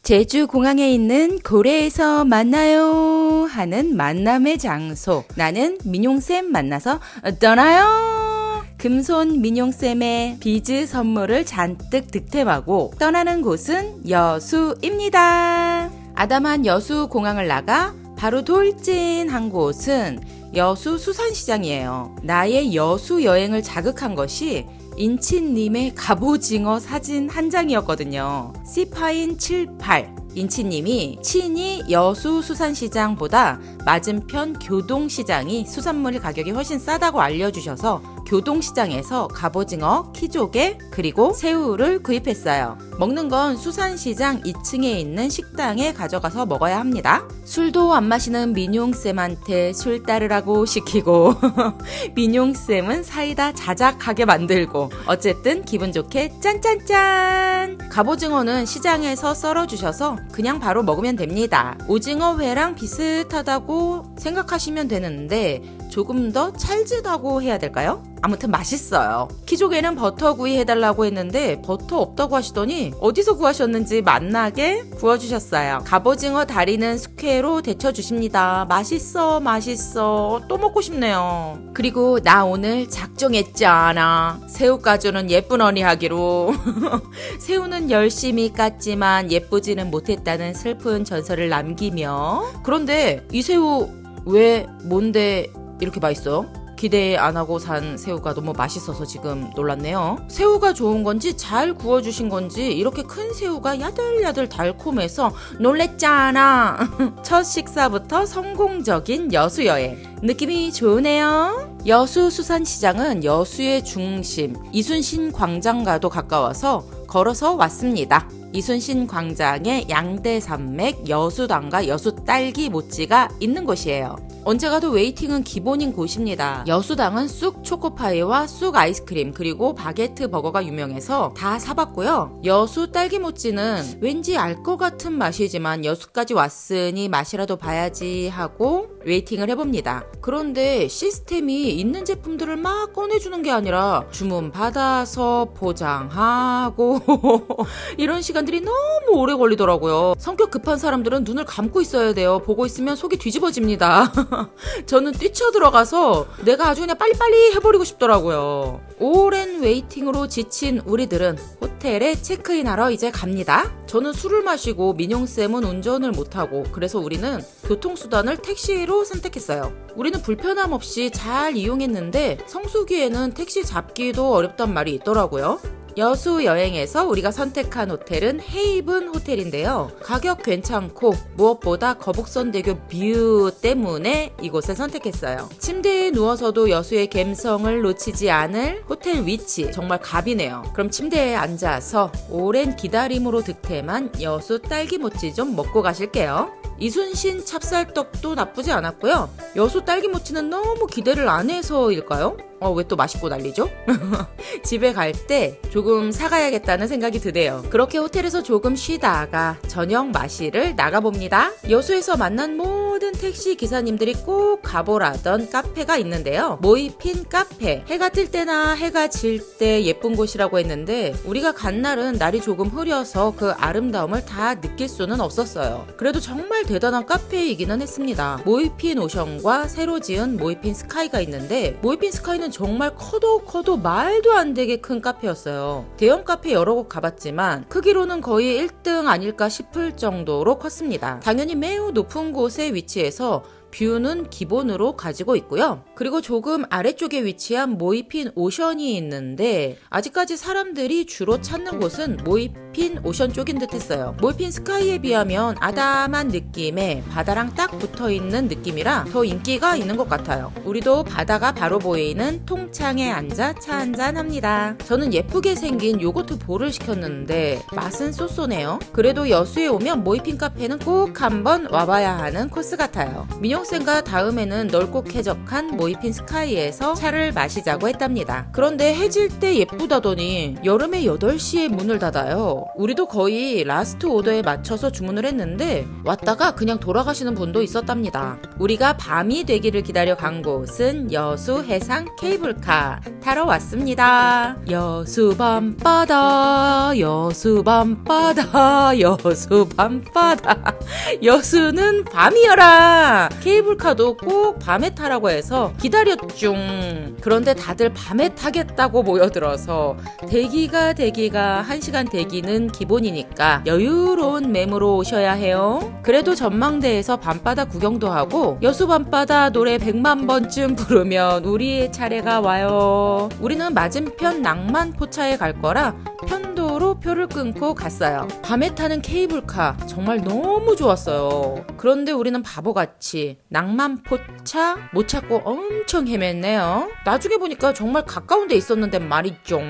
제주공항에 있는 고래에서 만나요 하는 만남의 장소. 나는 민용쌤 만나서 떠나요. 금손 민용쌤의 비즈 선물을 잔뜩 득템하고 떠나는 곳은 여수입니다. 아담한 여수공항을 나가 바로 돌진한 곳은 여수 수산시장이에요. 나의 여수 여행을 자극한 것이 인치님의 갑오징어 사진 한 장이었거든요. C파인78 인치님이 친히 여수 수산시장보다 맞은편 교동시장이 수산물 가격이 훨씬 싸다고 알려주셔서 교동시장에서 갑오징어, 키조개, 그리고 새우를 구입했어요. 먹는 건 수산시장 2층에 있는 식당에 가져가서 먹어야 합니다. 술도 안 마시는 민용쌤한테 술 따르라고 시키고 민용쌤은 사이다 자작하게 만들고 어쨌든 기분 좋게 짠짠짠! 갑오징어는 시장에서 썰어주셔서 그냥 바로 먹으면 됩니다. 오징어회랑 비슷하다고 생각하시면 되는데 조금 더 찰지다고 해야 될까요? 아무튼 맛있어요. 키조개는 버터구이 해달라고 했는데 버터 없다고 하시더니 어디서 구하셨는지 맛나게 구워주셨어요. 갑오징어 다리는 숙회로 데쳐주십니다. 맛있어 맛있어. 또 먹고 싶네요. 그리고 나 오늘 작정했잖아. 새우까지는 예쁜 언니 하기로. 새우는 열심히 깠지만 예쁘지는 못했다는 슬픈 전설을 남기며 그런데 이 새우 왜 뭔데 이렇게 맛있어요? 기대 안 하고 산 새우가 너무 맛있어서 지금 놀랐네요. 새우가 좋은 건지 잘 구워주신 건지 이렇게 큰 새우가 야들야들 달콤해서 놀랬잖아. 첫 식사부터 성공적인 여수 여행. 느낌이 좋으네요. 여수 수산시장은 여수의 중심 이순신 광장과도 가까워서 걸어서 왔습니다. 이순신 광장에 양대산맥, 여수당과 여수딸기 모찌가 있는 곳이에요. 언제 가도 웨이팅은 기본인 곳입니다. 여수당은 쑥 초코파이와 쑥 아이스크림 그리고 바게트 버거가 유명해서 다 사봤고요. 여수 딸기 모찌는 왠지 알 것 같은 맛이지만 여수까지 왔으니 맛이라도 봐야지 하고 웨이팅을 해봅니다. 그런데 시스템이 있는 제품들을 막 꺼내주는 게 아니라 주문 받아서 포장하고 이런 시간들이 너무 오래 걸리더라고요. 성격 급한 사람들은 눈을 감고 있어야 돼요. 보고 있으면 속이 뒤집어집니다. 저는 뛰쳐들어가서 내가 아주 그냥 빨리빨리 해버리고 싶더라고요. 오랜 웨이팅으로 지친 우리들은 호텔에 체크인하러 이제 갑니다. 저는 술을 마시고 민용쌤은 운전을 못하고 그래서 우리는 교통수단을 택시로 선택했어요. 우리는 불편함 없이 잘 이용했는데 성수기에는 택시 잡기도 어렵단 말이 있더라고요. 여수 여행에서 우리가 선택한 호텔은 헤이븐 호텔인데요. 가격 괜찮고 무엇보다 거북선대교 뷰 때문에 이곳을 선택했어요. 침대에 누워서도 여수의 갬성을 놓치지 않을 호텔 위치 정말 갑이네요. 그럼 침대에 앉아서 오랜 기다림으로 득템한 여수 딸기모찌 좀 먹고 가실게요. 이순신 찹쌀떡도 나쁘지 않았고요. 여수 딸기모찌는 너무 기대를 안 해서일까요? 왜 또 맛있고 난리죠? 집에 갈 때 조금 사가야겠다는 생각이 드네요. 그렇게 호텔에서 조금 쉬다가 저녁 마시를 나가봅니다. 여수에서 만난 모든 택시 기사님들이 꼭 가보라던 카페가 있는데요. 모이핀 카페. 해가 뜰 때나 해가 질 때 예쁜 곳이라고 했는데 우리가 간 날은 날이 조금 흐려서 그 아름다움을 다 느낄 수는 없었어요. 그래도 정말 대단한 카페이기는 했습니다. 모이핀 오션과 새로 지은 모이핀 스카이가 있는데 모이핀 스카이는 정말 커도 말도 안 되게 큰 카페였어요. 대형 카페 여러 곳 가봤지만 크기로는 거의 1등 아닐까 싶을 정도로 컸습니다. 당연히 매우 높은 곳에 위치해서 뷰는 기본으로 가지고 있고요. 그리고 조금 아래쪽에 위치한 모이핀 오션이 있는데 아직까지 사람들이 주로 찾는 곳은 모이핀 오션 쪽인 듯 했어요. 모이핀 스카이에 비하면 아담한 느낌에 바다랑 딱 붙어있는 느낌이라 더 인기가 있는 것 같아요. 우리도 바다가 바로 보이는 통창에 앉아 차 한잔 합니다. 저는 예쁘게 생긴 요거트 볼을 시켰는데 맛은 쏘쏘네요. 그래도 여수에 오면 모이핀 카페는 꼭 한번 와봐야 하는 코스 같아요. 민용 민용쌤과 다음에는 넓고 쾌적한 모이핀 스카이에서 차를 마시자고 했답니다. 그런데 해질 때 예쁘다더니 여름에 8시에 문을 닫아요. 우리도 거의 라스트 오더에 맞춰서 주문을 했는데 왔다가 그냥 돌아가시는 분도 있었답니다. 우리가 밤이 되기를 기다려 간 곳은 여수 해상 케이블카 타러 왔습니다. 여수 밤바다, 여수 밤바다, 여수 밤바다. 여수는 밤이여라. 케이블카도 꼭 밤에 타라고 해서 기다렸죠. 그런데 다들 밤에 타겠다고 모여들어서 대기가 1시간 대기는 기본이니까 여유로운 맴으로 오셔야 해요. 그래도 전망대에서 밤바다 구경도 하고 여수 밤바다 노래 100만 번쯤 부르면 우리의 차례가 와요. 우리는 맞은편 낭만포차에 갈 거라 편도로 표를 끊고 갔어요. 밤에 타는 케이블카 정말 너무 좋았어요. 그런데 우리는 바보같이 낭만포차 못 찾고 엄청 헤맸네요. 나중에 보니까 정말 가까운 데 있었는데 말이죠.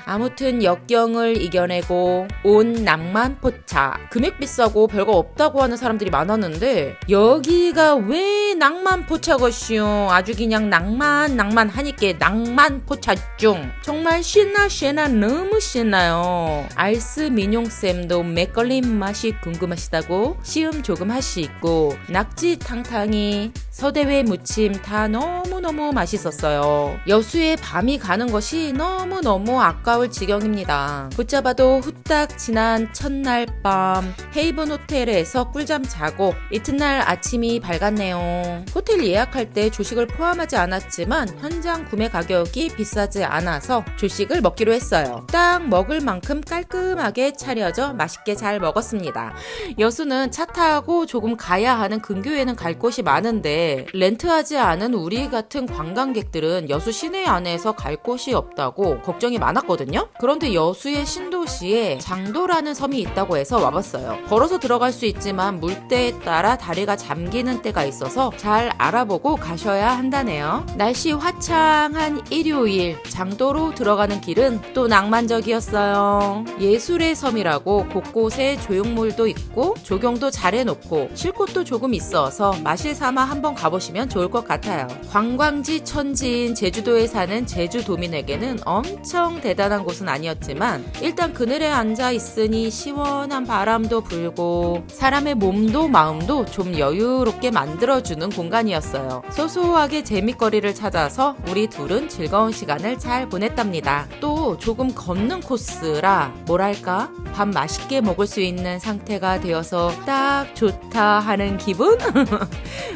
아무튼 역경을 이겨내고 온 낭만포차. 금액 비싸고 별거 없다고 하는 사람들이 많았는데 여기가 왜 낭만포차것이요. 아주 그냥 낭만 하니까 낭만포차죠. 정말 신나 너무 신나요. 알스 민용쌤도 맥걸림 맛이 궁금하시다고 시음 조금 하시고 낙지 탕탕이 서대회 무침 다 너무너무 맛있었어요. 여수에 밤이 가는 것이 너무너무 아까울 지경입니다. 붙잡아도 후딱 지난 첫날 밤 헤이븐 호텔에서 꿀잠 자고 이튿날 아침이 밝았네요. 호텔 예약할 때 조식을 포함하지 않았지만 현장 구매 가격이 비싸지 않아서 조식을 먹기로 했어요. 딱 먹을 만큼 깔끔하게 차려져 맛있게 잘 먹었습니다. 여수는 차 타고 조금 가야 하는 근교에는 갈 곳이 많은데 렌트하지 않은 우리 같은 관광객들은 여수 시내 안에서 갈 곳이 없다고 걱정이 많았거든요. 그런데 여수의 신도시에 장도라는 섬이 있다고 해서 와봤어요. 걸어서 들어갈 수 있지만 물때에 따라 다리가 잠기는 때가 있어서 잘 알아보고 가셔야 한다네요. 날씨 화창한 일요일 장도로 들어가는 길은 또 낭만적이었어요. 예술의 섬이라고 곳곳에 조형물도 있고 조경도 잘 해놓고 쉴 곳도 조금 있어서 마실 삼아 한번 가보시면 좋을 것 같아요. 관광지 천지인 제주도에 사는 제주도민에게는 엄청 대단한 곳은 아니었지만 일단 그늘에 앉아 있으니 시원한 바람도 불고 사람의 몸도 마음도 좀 여유롭게 만들어주는 공간이었어요. 소소하게 재밌거리를 찾아서 우리 둘은 즐거운 시간을 잘 보냈답니다. 또 조금 걷는 코스라 뭐랄까 밥 맛있게 먹을 수 있는 상태가 되어서 딱 좋다 하는 기분?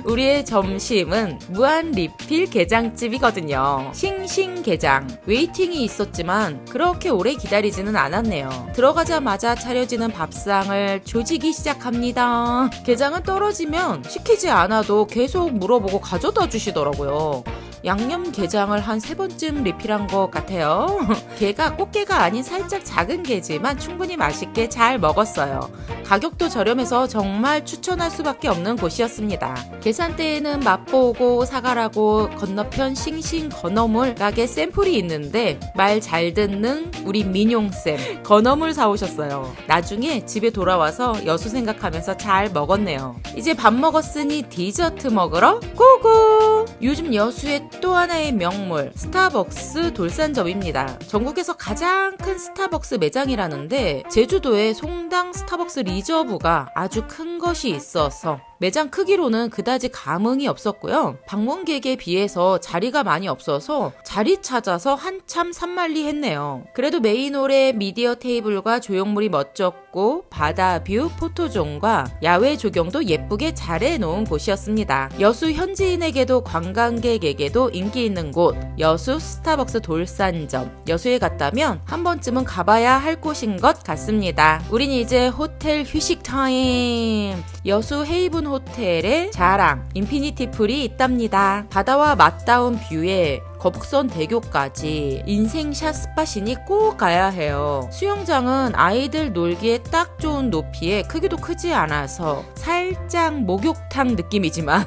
우리의 점심은 무한 리필 게장집이거든요. 싱싱게장. 웨이팅이 있었지만 그렇게 오래 기다리지는 않았네요. 들어가자마자 차려지는 밥상을 조지기 시작합니다. 게장은 떨어지면 시키지 않아도 계속 물어보고 가져다 주시더라고요. 양념게장을 한 3번쯤 리필한 것 같아요. 게가 꽃게가 아닌 살짝 작은 게지만 충분히 맛있게 잘 먹었어요. 가격도 저렴해서 정말 추천할 수밖에 없는 곳이었습니다. 계산대에는 맛보고 사가라고 건너편 싱싱 건어물 가게 샘플이 있는데 말 잘 듣는 우리 민용쌤 건어물 사오셨어요. 나중에 집에 돌아와서 여수 생각하면서 잘 먹었네요. 이제 밥 먹었으니 디저트 먹으러 고고! 요즘 여수의 또 하나의 명물 스타벅스 돌산점입니다. 전국에서 가장 큰 스타벅스 매장이라는데 제주도에 송당 스타벅스 리저브가 아주 큰 것이 있어서 매장 크기로는 그다지 감흥이 없었고요. 방문객에 비해서 자리가 많이 없어서 자리 찾아서 한참 산만리했네요. 그래도 메인홀에 미디어 테이블과 조형물이 멋졌고 바다뷰 포토존과 야외 조경도 예쁘게 잘 해놓은 곳이었습니다. 여수 현지인에게도 관광객에게도 인기 있는 곳 여수 스타벅스 돌산점. 여수에 갔다면 한 번쯤은 가봐야 할 곳인 것 같습니다. 우린 이제 호텔 휴식 타임. 여수 헤이븐 호텔의 자랑 인피니티 풀이 있답니다. 바다와 맞닿은 뷰에 거북선 대교까지 인생샷 스팟이니 꼭 가야 해요. 수영장은 아이들 놀기에 딱 좋은 높이에 크기도 크지 않아서 살짝 목욕탕 느낌이지만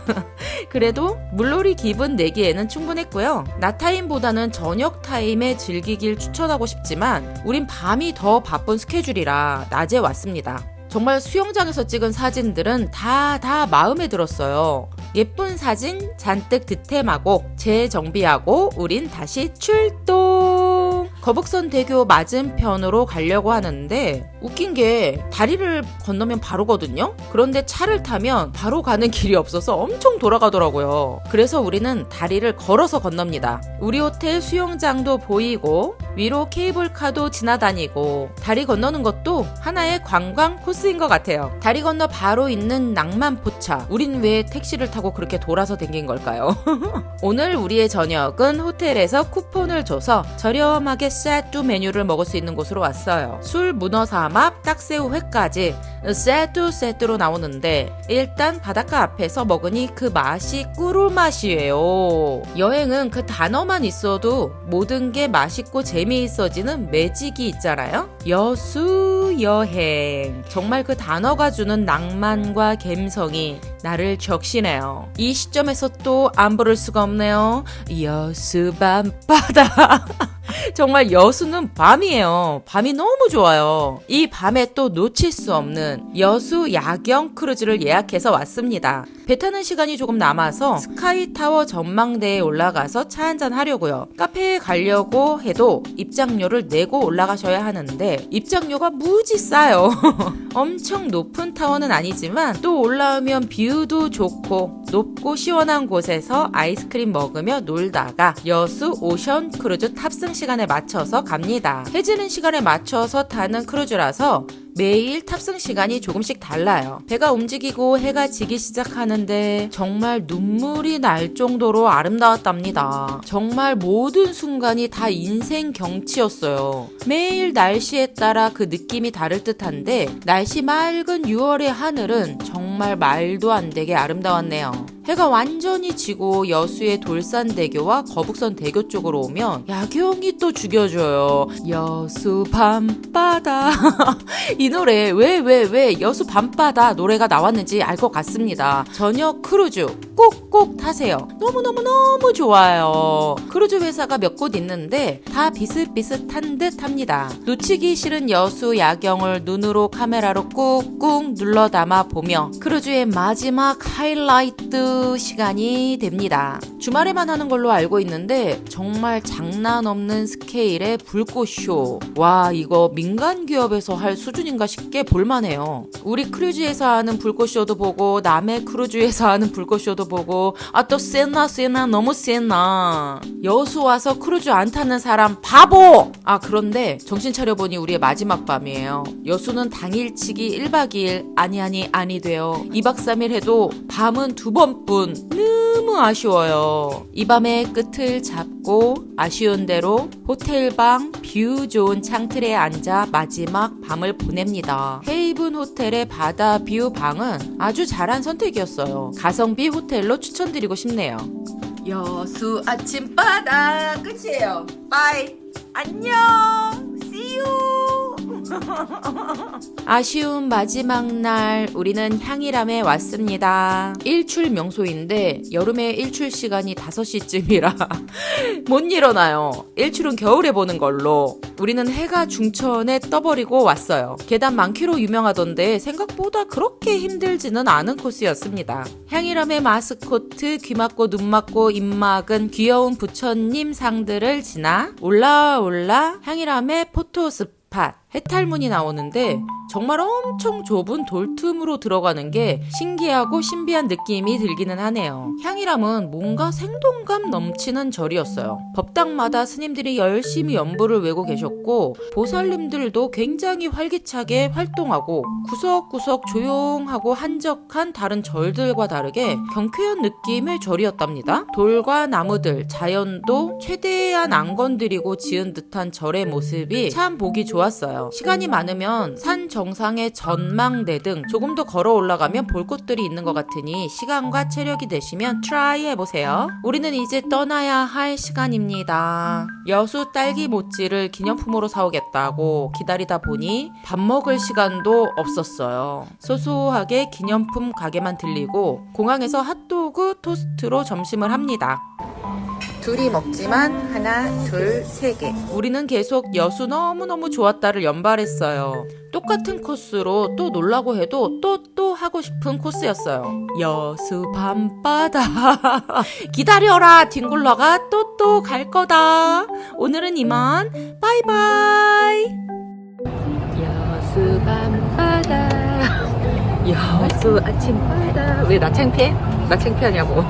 그래도 물놀이 기분 내기에는 충분했고요. 낮 타임보다는 저녁 타임에 즐기길 추천하고 싶지만 우린 밤이 더 바쁜 스케줄이라 낮에 왔습니다. 정말 수영장에서 찍은 사진들은 다 마음에 들었어요. 예쁜 사진 잔뜩 득템하고 재정비하고 우린 다시 출동. 거북선 대교 맞은편으로 가려고 하는데 웃긴 게 다리를 건너면 바로거든요. 그런데 차를 타면 바로 가는 길이 없어서 엄청 돌아가더라고요. 그래서 우리는 다리를 걸어서 건넙니다. 우리 호텔 수영장도 보이고 위로 케이블카도 지나다니고 다리 건너는 것도 하나의 관광 코스인 것 같아요. 다리 건너 바로 있는 낭만포차. 우린 왜 택시를 타고 그렇게 돌아서 댕긴 걸까요? 오늘 우리의 저녁은 호텔에서 쿠폰을 줘서 저렴하게 세트 메뉴를 먹을 수 있는 곳으로 왔어요. 술, 문어, 삼합, 딱새우, 회까지 세트로 나오는데 일단 바닷가 앞에서 먹으니 그 맛이 꿀맛이에요. 여행은 그 단어만 있어도 모든 게 맛있고 재미있어지는 매직이 있잖아요. 여수 여행. 정말 그 단어가 주는 낭만과 감성이 나를 적시네요. 이 시점에서 또 안 부를 수가 없네요. 여수 밤바다. 정말 여수는 밤이에요. 밤이 너무 좋아요. 이 밤에 또 놓칠 수 없는 여수 야경 크루즈를 예약해서 왔습니다. 배 타는 시간이 조금 남아서 스카이타워 전망대에 올라가서 차 한잔 하려고요. 카페에 가려고 해도 입장료를 내고 올라가셔야 하는데 입장료가 무지 싸요. 엄청 높은 타워는 아니지만 또 올라오면 뷰도 좋고 높고 시원한 곳에서 아이스크림 먹으며 놀다가 여수 오션 크루즈 탑승 시간에 맞춰서 갑니다. 해지는 시간에 맞춰서 타는 크루즈라서 매일 탑승 시간이 조금씩 달라요. 배가 움직이고 해가 지기 시작하는데 정말 눈물이 날 정도로 아름다웠답니다. 정말 모든 순간이 다 인생 경치였어요. 매일 날씨에 따라 그 느낌이 다를 듯한데 날씨 맑은 6월의 하늘은 정말 말도 안 되게 아름다웠네요. 해가 완전히 지고 여수의 돌산대교와 거북선대교 쪽으로 오면 야경이 또 죽여줘요. 여수 밤바다. 이 노래 왜 여수 밤바다 노래가 나왔는지 알 것 같습니다. 저녁 크루즈 꼭꼭 타세요. 너무너무 좋아요. 크루즈 회사가 몇 곳 있는데 다 비슷비슷한 듯 합니다. 놓치기 싫은 여수 야경을 눈으로 카메라로 꾹꾹 눌러 담아 보며 크루즈의 마지막 하이라이트 시간이 됩니다. 주말에만 하는 걸로 알고 있는데 정말 장난 없는 스케일의 불꽃쇼. 와, 이거 민간 기업에서 할 수준인가 싶게 볼만해요. 우리 크루즈에서 하는 불꽃쇼도 보고 남의 크루즈에서 하는 불꽃쇼도 보고 또 세나 너무 세나. 여수 와서 크루즈 안 타는 사람 바보! 그런데 정신 차려보니 우리의 마지막 밤이에요. 여수는 당일치기 1박 2일 아니 돼요. 2박 3일 해도 밤은 2번뿐. 너무 아쉬워요. 이 밤의 끝을 잡고 아쉬운 대로 호텔방 뷰 좋은 창틀에 앉아 마지막 밤을 보냅니다. 헤이븐 호텔의 바다 뷰 방은 아주 잘한 선택이었어요. 가성비 호텔로 추천드리고 싶네요. 여수 아침바다 끝이에요. 빠이. 안녕. See you. 아쉬운 마지막 날 우리는 향일암에 왔습니다. 일출 명소인데 여름에 일출 시간이 5시쯤이라 못 일어나요. 일출은 겨울에 보는 걸로. 우리는 해가 중천에 떠버리고 왔어요. 계단 많기로 유명하던데 생각보다 그렇게 힘들지는 않은 코스였습니다. 향일암의 마스코트 귀 막고 눈 막고 입 막은 귀여운 부처님 상들을 지나 올라 향일암의 포토스팟 해탈문이 나오는데 정말 엄청 좁은 돌틈으로 들어가는 게 신기하고 신비한 느낌이 들기는 하네요. 향일암은 뭔가 생동감 넘치는 절이었어요. 법당마다 스님들이 열심히 연부를 외고 계셨고 보살님들도 굉장히 활기차게 활동하고 구석구석 조용하고 한적한 다른 절들과 다르게 경쾌한 느낌의 절이었답니다. 돌과 나무들, 자연도 최대한 안 건드리고 지은 듯한 절의 모습이 참 보기 좋았어요. 시간이 많으면 산 정상의 전망대 등 조금 더 걸어 올라가면 볼 곳들이 있는 것 같으니 시간과 체력이 되시면 트라이 해보세요. 우리는 이제 떠나야 할 시간입니다. 여수 딸기 모찌를 기념품으로 사오겠다고 기다리다 보니 밥 먹을 시간도 없었어요. 소소하게 기념품 가게만 들리고 공항에서 핫도그 토스트로 점심을 합니다. 둘이 먹지만 하나, 둘, 세 개. 우리는 계속 여수 너무너무 좋았다를 연발했어요. 똑같은 코스로 또 놀라고 해도 또 하고 싶은 코스였어요. 여수 밤바다. 기다려라, 뒹굴러가 또 갈 거다. 오늘은 이만. 바이바이. 여수 밤바다. 여수 아침바다. 왜 나 창피해? 나 창피하냐고.